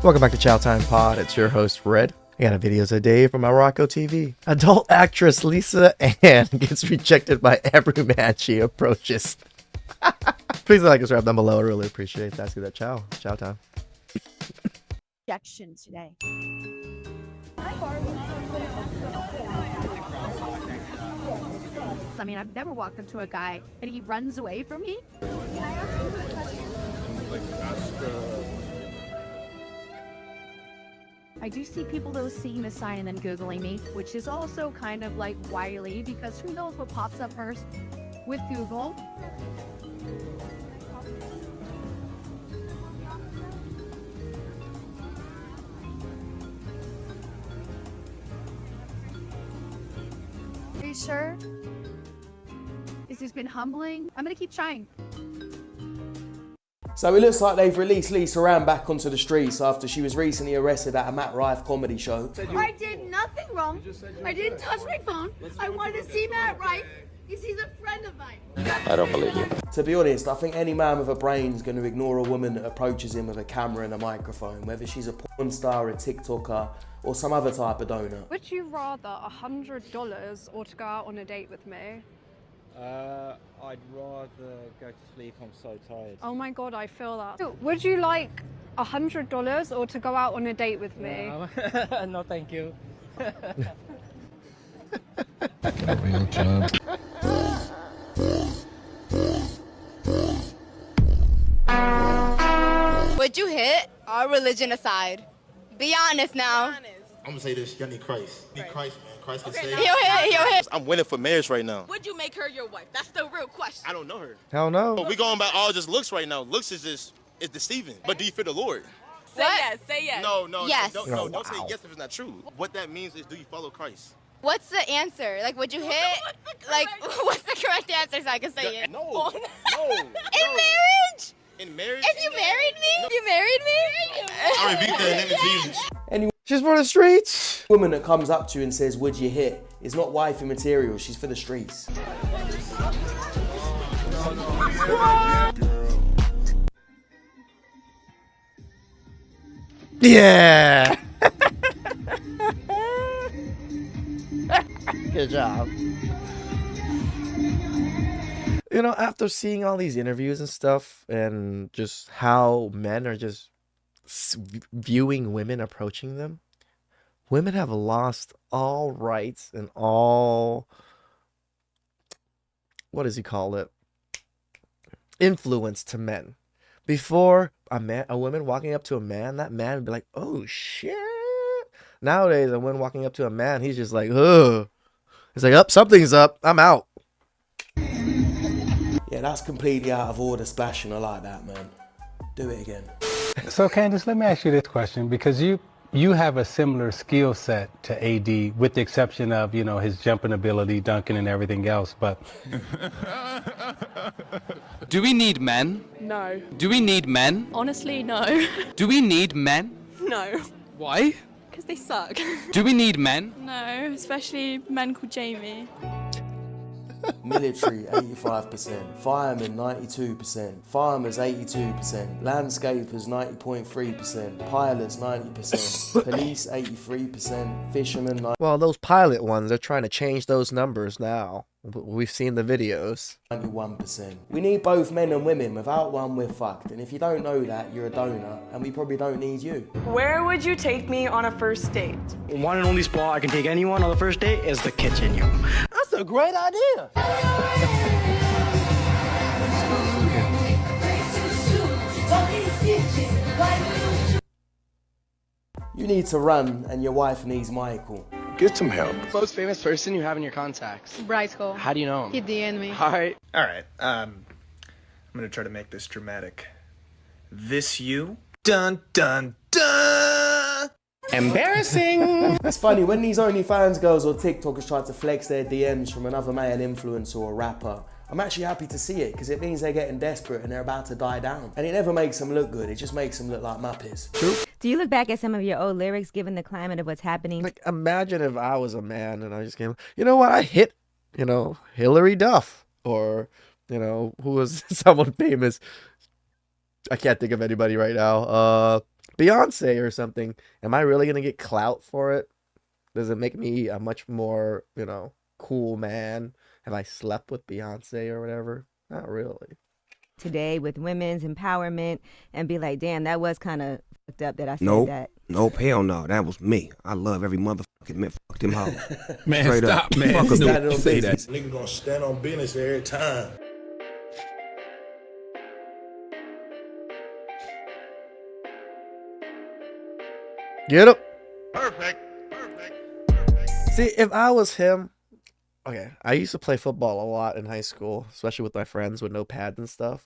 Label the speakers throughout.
Speaker 1: Welcome back to Chow Time Pod. It's your host, Red. I got videos a day from Morocco TV. Adult actress Lisa Ann gets rejected by every man she approaches. Please like and subscribe down below. I really appreciate that. See that chow time.
Speaker 2: Rejection today. I mean, I've never walked up to a guy and he runs away from me. I do see people though seeing the sign and then Googling me, which is also kind of like wily because who knows what pops up first with Google. Are you sure? This has been humbling. I'm gonna keep trying.
Speaker 3: So it looks like they've released Lisa Ann back onto the streets after she was recently arrested at a Matt Rife comedy show.
Speaker 4: I did nothing wrong. I didn't touch my phone. I wanted to see Matt Rife because he's a friend of mine.
Speaker 5: I don't believe you.
Speaker 3: To be honest, I think any man with a brain is going to ignore a woman that approaches him with a camera and a microphone, whether she's a porn star, a TikToker, or some other type of donor.
Speaker 6: Would you rather $100 or to go out on a date with me?
Speaker 7: I'd rather go to sleep. I'm so tired.
Speaker 6: Oh my god, I feel that. Would you like $100 or to go out on a date with me?
Speaker 7: No, thank you.
Speaker 5: Real job.
Speaker 8: Would you hit? Our religion aside. Be honest now.
Speaker 9: I'm gonna say this, y'all need Christ. Need Christ, man. Christ can save.
Speaker 8: He'll hit.
Speaker 10: I'm winning for marriage right now.
Speaker 8: Would you make her your wife? That's the real question.
Speaker 10: I don't know her.
Speaker 1: Hell no.
Speaker 10: We going by all just looks right now. Looks is deceiving. But do you fear the Lord?
Speaker 8: Say yes, say yes.
Speaker 10: No,
Speaker 8: Yes.
Speaker 10: don't say yes if it's not true. What that means is, do you follow Christ?
Speaker 8: What's the answer? Like, would you hit? Like, what's the correct answer so I can say it?
Speaker 10: No.
Speaker 8: In marriage?
Speaker 10: In marriage?
Speaker 8: If you married me? No. You married me?
Speaker 9: I rebuke that in the name of Jesus.
Speaker 3: Any
Speaker 1: She's for the streets.
Speaker 3: woman that comes up to you and says, would you hit, is not wifey material, she's for the streets.
Speaker 1: Yeah. Good job. You know, after seeing all these interviews and stuff and just how men are just viewing women approaching them, women have lost all rights and all, what does he call it? Influence to men. Before a woman walking up to a man, that man would be like, oh shit. Nowadays, a woman walking up to a man, he's just like, ugh. He's like, up, something's up. I'm out.
Speaker 3: Yeah, that's completely out of order, splashing. I like that, man. Do it again.
Speaker 11: So Candace, let me ask you this question, because you have a similar skill set to AD, with the exception of, you know, his jumping ability, dunking, and everything else, but...
Speaker 12: Do we need men?
Speaker 6: No.
Speaker 12: Do we need men?
Speaker 6: Honestly, no.
Speaker 12: Do we need men?
Speaker 6: No.
Speaker 12: Why?
Speaker 6: Because they suck.
Speaker 12: Do we need men?
Speaker 6: No, especially men called Jamie.
Speaker 3: Military, 85%. Firemen, 92%. Farmers, 82%. Landscapers, 90.3%. Pilots, 90%. Police, 83%. Fishermen, 90%.
Speaker 1: Well, those pilot ones, they're trying to change those numbers now. We've seen the videos.
Speaker 3: 91%. We need both men and women. Without one, we're fucked. And if you don't know that, you're a donor, and we probably don't need you.
Speaker 13: Where would you take me on a first date?
Speaker 14: One and only spot I can take anyone on the first date is the kitchen, yo.
Speaker 3: That's a great idea. You need to run, and your wife needs Michael.
Speaker 14: Get some help. Most famous person you have in your contacts?
Speaker 4: Bryce Cole.
Speaker 14: How do you know him?
Speaker 4: He DM'd me.
Speaker 14: All right.
Speaker 15: I'm gonna try to make this dramatic. This you? Dun dun dun!
Speaker 14: Embarrassing!
Speaker 3: It's funny, when these OnlyFans girls or TikTokers try to flex their DMs from another male influencer or rapper, I'm actually happy to see it, because it means they're getting desperate and they're about to die down. And it never makes them look good, it just makes them look like Muppets. True.
Speaker 16: Do you look back at some of your old lyrics given the climate of what's happening?
Speaker 1: Like, imagine if I was a man and I just came, you know what, I hit, Hillary Duff, or, who was someone famous. I can't think of anybody right now. Beyonce or something, am I really gonna get clout for it? Does it make me a much more, cool man? Have I slept with Beyonce or whatever? Not really.
Speaker 16: Today with women's empowerment and be like, damn, that was kind of fucked up that I said
Speaker 17: Nope.
Speaker 16: that.
Speaker 17: Nope, hell no. That was me. I love every motherfucking man. Fuck them hoes.
Speaker 9: Man,
Speaker 17: Straight
Speaker 9: stop,
Speaker 17: up.
Speaker 9: man.
Speaker 17: Fuck 'em.
Speaker 9: Don't say that.
Speaker 18: Nigga gonna stand on business every time.
Speaker 1: Get up. Perfect. See, if I was him, okay, I used to play football a lot in high school, especially with my friends with no pads and stuff.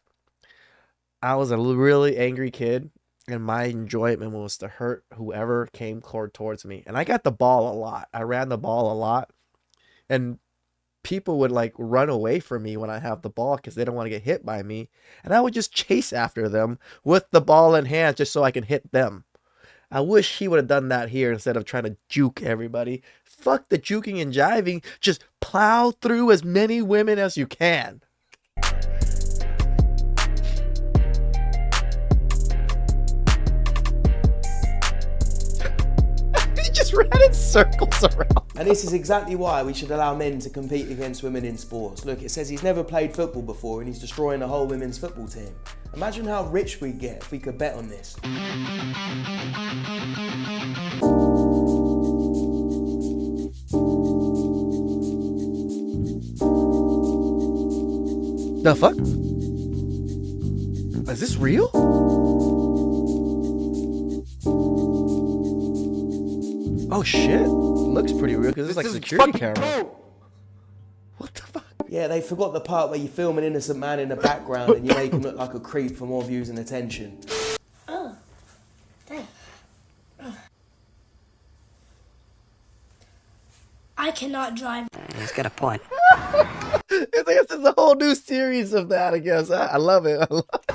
Speaker 1: I was a really angry kid, and my enjoyment was to hurt whoever came towards me. And I got the ball a lot. I ran the ball a lot, and people would like run away from me when I have the ball because they don't want to get hit by me, and I would just chase after them with the ball in hand just so I can hit them. I wish he would have done that here instead of trying to juke everybody. Fuck the juking and jiving. Just plow through as many women as you can. He just ran in circles around.
Speaker 3: And this is exactly why we should allow men to compete against women in sports. Look, it says he's never played football before and he's destroying the whole women's football team. Imagine how rich we'd get if we could bet on this.
Speaker 1: The fuck? Is this real? Oh shit. Looks pretty real because it's like security camera. What the fuck?
Speaker 3: Yeah, they forgot the part where you film an innocent man in the background and you make him look like a creep for more views and attention.
Speaker 4: Oh, dang. I cannot drive.
Speaker 17: He's got a point.
Speaker 1: It's like this is a whole new series of that, I guess. I love it. I love it.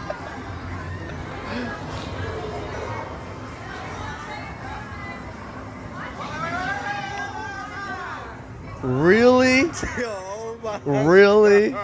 Speaker 1: Really? Really?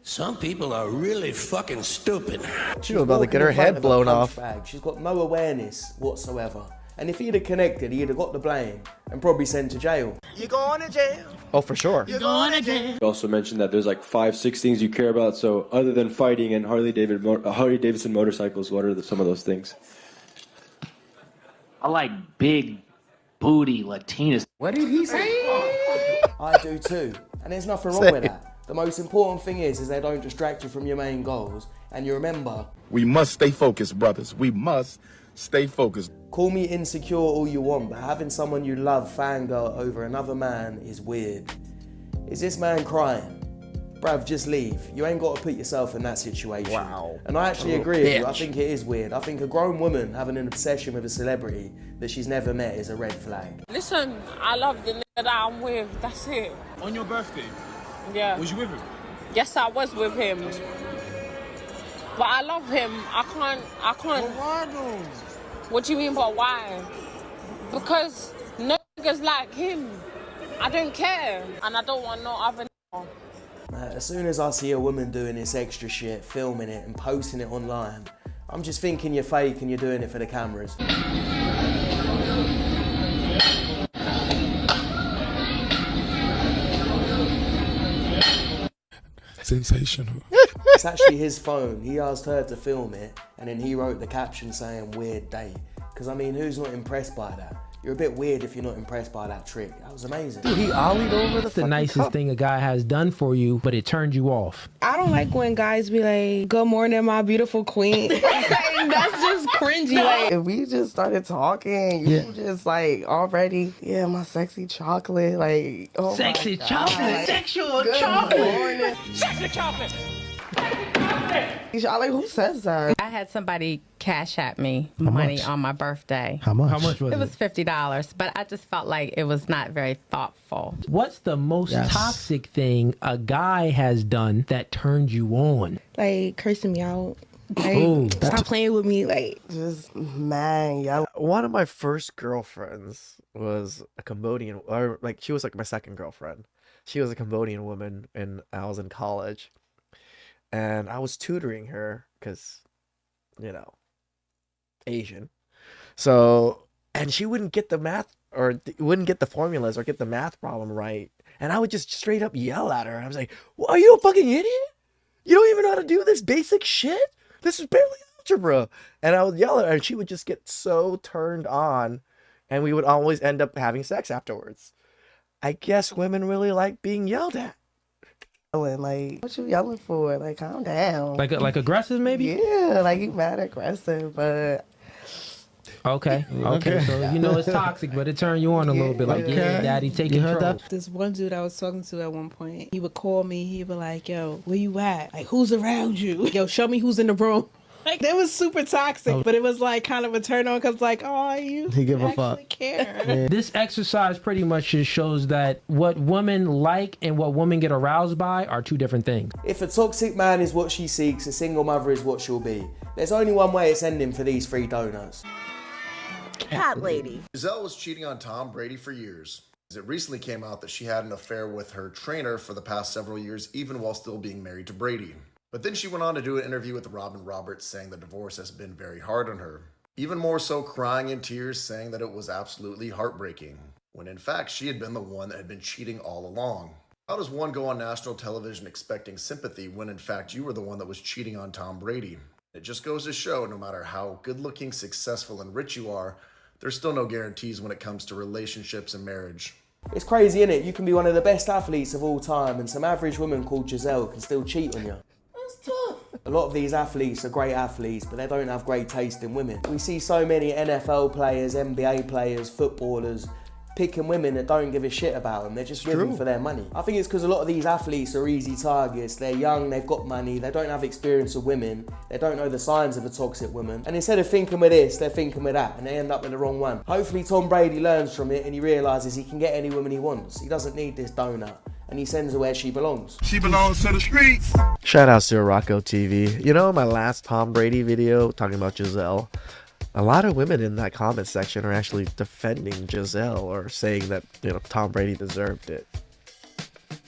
Speaker 18: Some people are really fucking stupid.
Speaker 1: She was about to get her head blown off.
Speaker 3: She's got no awareness whatsoever. And if he'd have connected, he'd have got the blame and probably sent to jail.
Speaker 10: You're going to jail.
Speaker 1: Oh, for sure.
Speaker 10: You're going to jail.
Speaker 19: You also mentioned that there's like 5-6 things you care about. So other than fighting and Harley Davidson motorcycles, what are some of those things?
Speaker 20: I like big booty Latinas.
Speaker 3: What did he say? I do too. And there's nothing wrong with that. The most important thing is they don't distract you from your main goals. And you remember,
Speaker 9: We must stay focused, brothers. We must stay focused.
Speaker 3: call me insecure all you want, but having someone you love fangirl over another man is weird. Is this man crying? Bruv, just leave. You ain't got to put yourself in that situation.
Speaker 1: Wow.
Speaker 3: And I actually agree with you. I
Speaker 1: bitch.
Speaker 3: think it is weird. I think a grown woman having an obsession with a celebrity that she's never met is a red flag.
Speaker 21: Listen, I love the nigga that I'm with. That's it.
Speaker 22: On your birthday?
Speaker 21: Yeah.
Speaker 22: Was you with him?
Speaker 21: Yes, I was with him. But I love him. I can't. What do you mean, but why? Because niggas like him. I don't care. And I don't want no other nigga.
Speaker 3: As soon as I see a woman doing this extra shit, filming it and posting it online, I'm just thinking you're fake and you're doing it for the cameras.
Speaker 9: Sensational.
Speaker 3: It's actually his phone. He asked her to film it and then he wrote the caption saying weird date. Because I mean, who's not impressed by that? You're a bit weird if you're not impressed by that trick. That was amazing.
Speaker 1: Dude, he ollied over the fucking
Speaker 23: nicest
Speaker 1: cup.
Speaker 23: thing a guy has done for you, but it turned you off.
Speaker 13: I don't like when guys be like, good morning, my beautiful queen. Like, that's just cringy. Like,
Speaker 24: If we just started talking, you just like already, yeah, my sexy chocolate, like, oh
Speaker 23: Sexy
Speaker 24: my God.
Speaker 23: chocolate. Sexual
Speaker 24: Good
Speaker 23: chocolate.
Speaker 24: morning.
Speaker 21: Sexy chocolate.
Speaker 24: Y'all like, who says that?
Speaker 25: I had somebody cash at me money on my birthday.
Speaker 23: How much? How much was it?
Speaker 25: It was $50, but I just felt like it was not very thoughtful.
Speaker 23: What's the most toxic thing a guy has done that turned you on?
Speaker 13: like cursing me out. Like,
Speaker 23: Oh,
Speaker 13: stop playing with me. Like,
Speaker 24: Just, man, y'all.
Speaker 1: One of my first girlfriends was a Cambodian, or like she was like my second girlfriend. She was a Cambodian woman, and I was in college, and I was tutoring her because, Asian. So, and she wouldn't get the math or wouldn't get the formulas or get the math problem right. And I would just straight up yell at her. I was like, well, are you a fucking idiot? You don't even know how to do this basic shit? This is barely algebra. And I would yell at her and she would just get so turned on and we would always end up having sex afterwards. I guess women really like being yelled at.
Speaker 24: Like, what you yelling for? Like, calm down.
Speaker 23: Like aggressive, maybe?
Speaker 24: Yeah, like you mad aggressive, but
Speaker 23: Okay. So you know it's toxic, but it turned you on a little bit. Like, yeah, daddy, take control.
Speaker 13: This one dude I was talking to at one point, he would call me. He'd be like, "Yo, where you at? Like, who's around you? Yo, show me who's in the room." Like, that was super toxic, but it was like kind of a turn on because like, oh, you actually care.
Speaker 23: This exercise pretty much just shows that what women like and what women get aroused by are two different things.
Speaker 3: If a toxic man is what she seeks, a single mother is what she'll be. There's only one way it's ending for these three donuts.
Speaker 2: Cat lady.
Speaker 5: Giselle was cheating on Tom Brady for years. It recently came out that she had an affair with her trainer for the past several years, even while still being married to Brady. But then she went on to do an interview with Robin Roberts saying the divorce has been very hard on her. Even more so, crying in tears, saying that it was absolutely heartbreaking, when in fact she had been the one that had been cheating all along. How does one go on national television expecting sympathy when in fact you were the one that was cheating on Tom Brady? It just goes to show no matter how good-looking, successful, and rich you are, there's still no guarantees when it comes to relationships and marriage.
Speaker 3: It's crazy, innit? You can be one of the best athletes of all time and some average woman called Giselle can still cheat on you. That's tough. A lot of these athletes are great athletes, but they don't have great taste in women. We see so many NFL players, NBA players, footballers, picking women that don't give a shit about them. They're just with them for their money. I think it's because a lot of these athletes are easy targets. They're young, they've got money, they don't have experience with women, they don't know the signs of a toxic woman. And instead of thinking with this, they're thinking with that, and they end up with the wrong one. Hopefully Tom Brady learns from it and he realises he can get any woman he wants. He doesn't need this donut. And he sends her where she belongs.
Speaker 9: She belongs to the streets.
Speaker 1: Shout outs to Rocco TV. You know, my last Tom Brady video talking about Giselle, a lot of women in that comment section are actually defending Giselle or saying that, you know, Tom Brady deserved it.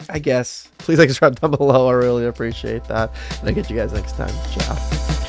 Speaker 1: I guess. Please like, subscribe down below. I really appreciate that. And I'll get you guys next time. Ciao.